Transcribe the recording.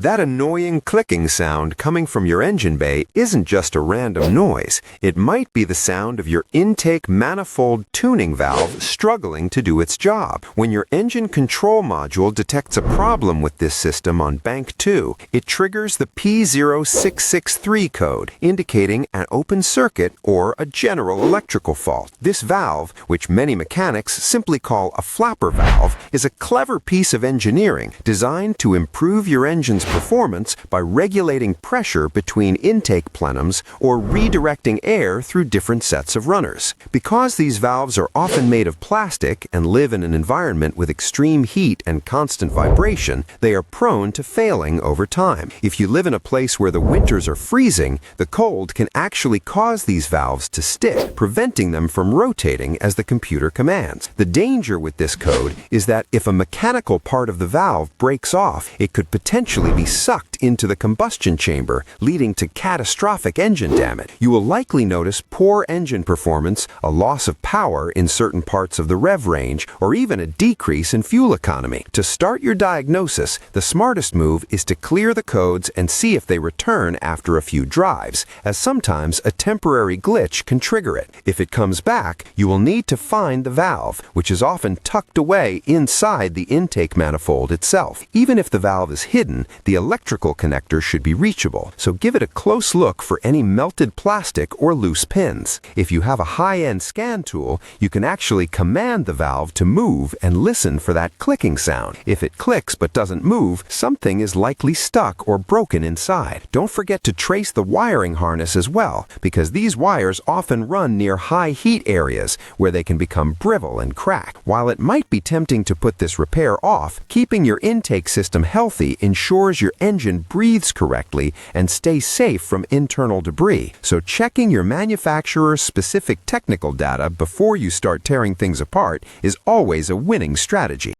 That annoying clicking sound coming from your engine bay isn't just a random noise. It might be the sound of your intake manifold tuning valve struggling to do its job. When your engine control module detects a problem with this system on bank 2, it triggers the P0663 code, indicating an open circuit or a general electrical fault. This valve, which many mechanics simply call a flapper valve, is a clever piece of engineering designed to improve your engine's performance by regulating pressure between intake plenums or redirecting air through different sets of runners. Because these valves are often made of plastic and live in an environment with extreme heat and constant vibration, they are prone to failing over time. If you live in a place where the winters are freezing, the cold can actually cause these valves to stick, preventing them from rotating as the computer commands. The danger with this code is that if a mechanical part of the valve breaks off, it could potentially be sucked into the combustion chamber, leading to catastrophic engine damage. You will likely notice poor engine performance, a loss of power in certain parts of the rev range, or even a decrease in fuel economy. To start your diagnosis, the smartest move is to clear the codes and see if they return after a few drives, as sometimes a temporary glitch can trigger it. If it comes back, you will need to find the valve, which is often tucked away inside the intake manifold itself. Even if the valve is hidden, the electrical connector should be reachable, so give it a close look for any melted plastic or loose pins. If you have a high-end scan tool, you can actually command the valve to move and listen for that clicking sound. If it clicks but doesn't move, something is likely stuck or broken inside. Don't forget to trace the wiring harness as well, because these wires often run near high heat areas where they can become brittle and crack. While it might be tempting to put this repair off, keeping your intake system healthy ensures your engine breathes correctly and stays safe from internal debris. So checking your manufacturer's specific technical data before you start tearing things apart is always a winning strategy.